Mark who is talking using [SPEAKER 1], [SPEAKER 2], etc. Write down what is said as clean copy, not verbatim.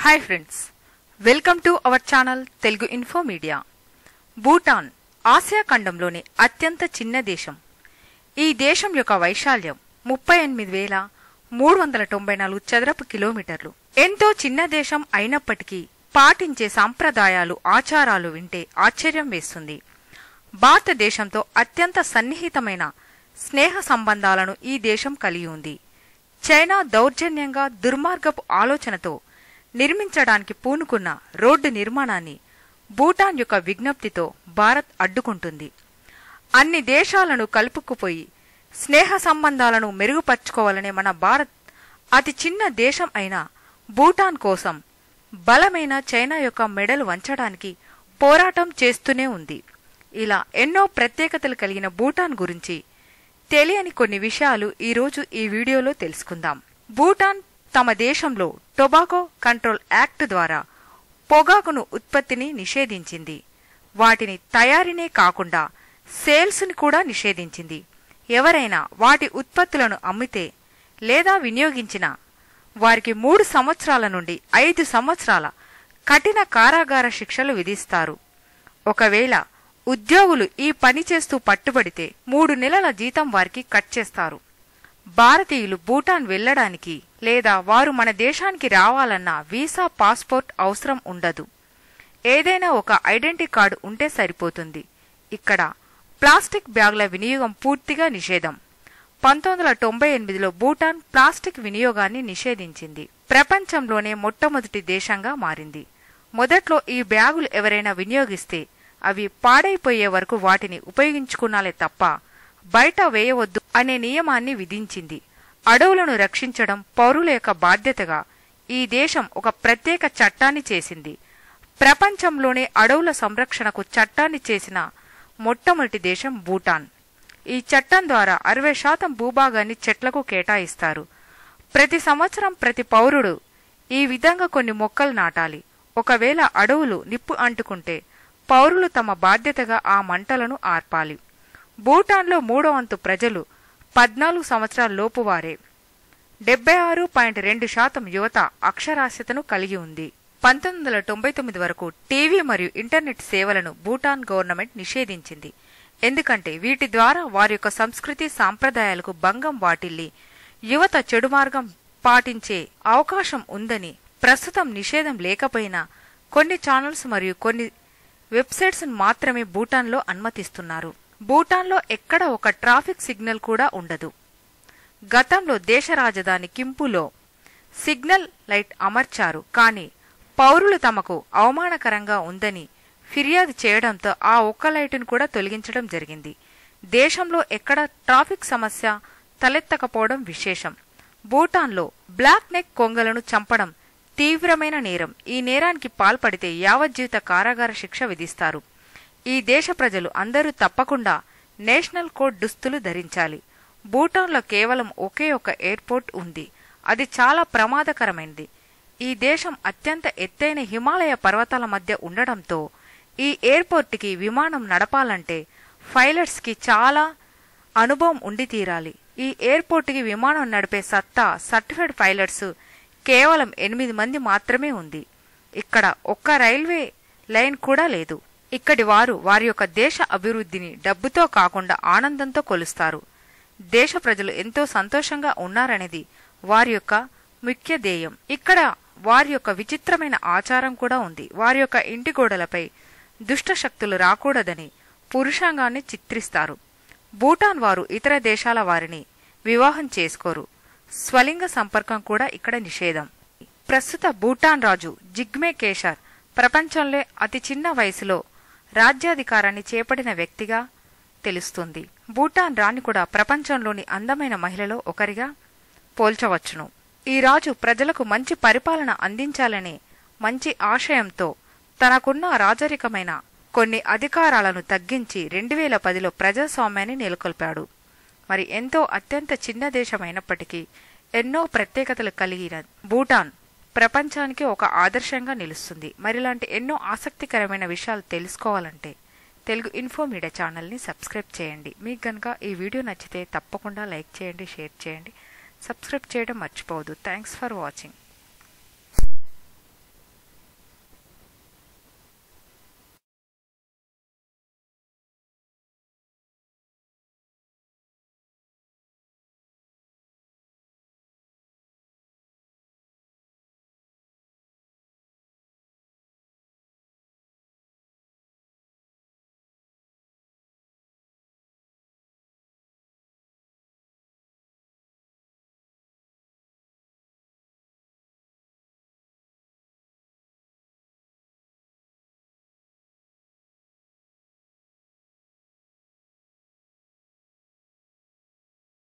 [SPEAKER 1] Hi friends, welcome to our channel Telugu info media. Bhutan Asia ఖండంలోని అత్యంత చిన్న దేశం. ఈ దేశం యొక్క వైశాల్యం 38,394 చదరపు కిలోమీటర్లు. ఎంతో చిన్న దేశం అయినప్పటికీ పాటించే సాంప్రదాయాలు, ఆచారాలు వింటే ఆశ్చర్యం వేస్తుంది. భారతదేశంతో అత్యంత సన్నిహితమైన స్నేహ సంబంధాలను ఈ దేశం కలిగి ఉంది. చైనా దౌర్జన్యంగా దుర్మార్గపు ఆలోచనతో నిర్మించడానికి పూనుకున్న రోడ్డు నిర్మాణాన్ని భూటాన్ యొక్క విజ్ఞప్తితో భారత్ అడ్డుకుంటుంది. అన్ని దేశాలను కలుపుకుపోయి స్నేహ సంబంధాలను మెరుగుపరుచుకోవాలనే మన భారత్ అతి చిన్న దేశం అయిన భూటాన్ కోసం బలమైన చైనా యొక్క మెడలు వంచడానికి పోరాటం చేస్తూనే ఉంది. ఇలా ఎన్నో ప్రత్యేకతలు కలిగిన భూటాన్ గురించి తెలియని కొన్ని విషయాలు ఈరోజు ఈ వీడియోలో తెలుసుకుందాం. భూటాన్ తమ దేశంలో టొబాకో కంట్రోల్ యాక్ట్ ద్వారా పొగాకును ఉత్పత్తిని నిషేధించింది. వాటిని తయారీనే కాకుండా సేల్స్ని కూడా నిషేధించింది. ఎవరైనా వాటి ఉత్పత్తులను అమ్మితే లేదా వినియోగించినా వారికి 3 సంవత్సరాల నుండి 5 సంవత్సరాల కఠిన కారాగార శిక్షలు విధిస్తారు. ఒకవేళ ఉద్యోగులు ఈ పని చేస్తూ పట్టుబడితే 3 నెలల జీతం వారికి కట్ చేస్తారు. భారతీయులు భూటాన్ వెళ్లడానికి లేదా వారు మన దేశానికి రావాలన్నా వీసా, పాస్పోర్ట్ అవసరం ఉండదు. ఏదైనా ఒక ఐడెంటిటీ కార్డు ఉంటే సరిపోతుంది. ఇక్కడ ప్లాస్టిక్ బ్యాగుల వినియోగం పూర్తిగా నిషేధం. 1998లో భూటాన్ ప్లాస్టిక్ వినియోగాన్ని నిషేధించింది. ప్రపంచంలోనే మొట్టమొదటి దేశంగా మారింది. మొదట్లో ఈ బ్యాగులు ఎవరైనా వినియోగిస్తే అవి పాడైపోయే వరకు వాటిని ఉపయోగించుకున్నాలే తప్ప బయట వేయవద్దు అనే నియమాన్ని విధించింది. అడవులను రక్షించడం పౌరుల యొక్క బాధ్యతగా ఈ దేశం ఒక ప్రత్యేక చట్టాన్ని చేసింది. ప్రపంచంలోనే అడవుల సంరక్షణకు చట్టాన్ని చేసిన మొట్టమొదటి దేశం భూటాన్. ఈ చట్టం ద్వారా 60% భూభాగాన్ని చెట్లకు కేటాయిస్తారు. ప్రతి సంవత్సరం ప్రతి పౌరుడు ఈ విధంగా కొన్ని మొక్కలు నాటాలి. ఒకవేళ అడవులు నిప్పు అంటుకుంటే పౌరులు తమ బాధ్యతగా ఆ మంటలను ఆర్పాలి. భూటాన్లో 3వ వంతు ప్రజలు 14 సంవత్సరాల లోపువారే. 76.2% యువత అక్షరాస్యతను కలిగి ఉంది. 1999 వరకు టీవీ మరియు ఇంటర్నెట్ సేవలను భూటాన్ గవర్నమెంట్ నిషేధించింది. ఎందుకంటే వీటి ద్వారా వారి యొక్క సంస్కృతి సాంప్రదాయాలకు భంగం వాటిల్లి యువత చెడు మార్గం పాటించే అవకాశం ఉందని. ప్రస్తుతం నిషేధం లేకపోయినా కొన్ని ఛానల్స్ మరియు కొన్ని వెబ్సైట్స్ మాత్రమే భూటాన్లో అనుమతిస్తున్నారు. భూటాన్లో ఎక్కడ ఒక ట్రాఫిక్ సిగ్నల్ కూడా ఉండదు. గతంలో దేశ రాజధాని థింపులో సిగ్నల్ లైట్ అమర్చారు. కానీ పౌరులు తమకు అవమానకరంగా ఉందని ఫిర్యాదు చేయడంతో ఆ ఒక్క లైటును కూడా తొలగించడం జరిగింది. దేశంలో ఎక్కడ ట్రాఫిక్ సమస్య తలెత్తకపోవడం విశేషం. భూటాన్లో బ్లాక్ నెక్ కొంగలను చంపడం తీవ్రమైన నేరం. ఈ నేరానికి పాల్పడితే యావజ్జీవిత కారాగార శిక్ష విధిస్తారు. ఈ దేశ ప్రజలు అందరూ తప్పకుండా నేషనల్ కోడ్ దుస్తులు ధరించాలి. భూటాన్లో కేవలం ఒకే ఒక ఎయిర్పోర్ట్ ఉంది. అది చాలా ప్రమాదకరమైనది. ఈ దేశం అత్యంత ఎత్తైన హిమాలయ పర్వతాల మధ్య ఉండడంతో ఈ ఎయిర్పోర్ట్కి విమానం నడపాలంటే పైలట్స్ కి చాలా అనుభవం ఉండి తీరాలి. ఈ ఎయిర్పోర్ట్కి విమానం నడిపే సత్తా సర్టిఫైడ్ పైలట్స్ కేవలం 8 మంది మాత్రమే ఉంది. ఇక్కడ ఒక్క రైల్వే లైన్ కూడా లేదు. ఇక్కడి వారు వారి యొక్క దేశ అభివృద్ధిని డబ్బుతో కాకుండా ఆనందంతో కొలుస్తారు. దేశ ప్రజలు ఎంతో సంతోషంగా ఉన్నారనేది వారి యొక్క ముఖ్య ధ్యేయం. ఇక్కడ వారి యొక్క విచిత్రమైన ఆచారం కూడా ఉంది. వారి యొక్క ఇంటి గోడలపై దుష్ట శక్తులు రాకూడదని పురుషాంగాన్ని చిత్రిస్తారు. భూటాన్ వారు ఇతర దేశాల వారిని వివాహం చేసుకోరు. స్వలింగ సంపర్కం కూడా ఇక్కడ నిషేధం. ప్రస్తుత భూటాన్ రాజు జిగ్మే కేసర్ ప్రపంచంలో అతి చిన్న వయసులో రాజ్యాధికారాన్ని చేపట్టిన వ్యక్తిగా తెలుస్తుంది. భూటాన్ రాణి కూడా ప్రపంచంలోని అందమైన మహిళలో ఒకరిగా పోల్చవచ్చును. ఈ రాజు ప్రజలకు మంచి పరిపాలన అందించాలనే మంచి ఆశయంతో తనకున్న రాజరికమైన కొన్ని అధికారాలను తగ్గించి 2010లో ప్రజాస్వామ్యాన్ని నెలకొల్పాడు. మరి ఎంతో అత్యంత చిన్న దేశమైనప్పటికీ ఎన్నో ప్రత్యేకతలు కలిగిన భూటాన్ ప్రపంచానికి ఒక ఆదర్శంగా నిలుస్తుంది. మరి ఇలాంటి ఎన్నో ఆసక్తికరమైన విషయాలు తెలుసుకోవాలంటే తెలుగు ఇన్ఫో మీడియా ఛానల్ని సబ్స్క్రైబ్ చేయండి. మీకు గనక ఈ వీడియో నచ్చితే తప్పకుండా లైక్ చేయండి, షేర్ చేయండి, సబ్స్క్రైబ్ చేయడం మర్చిపోవద్దు. Thanks for watching.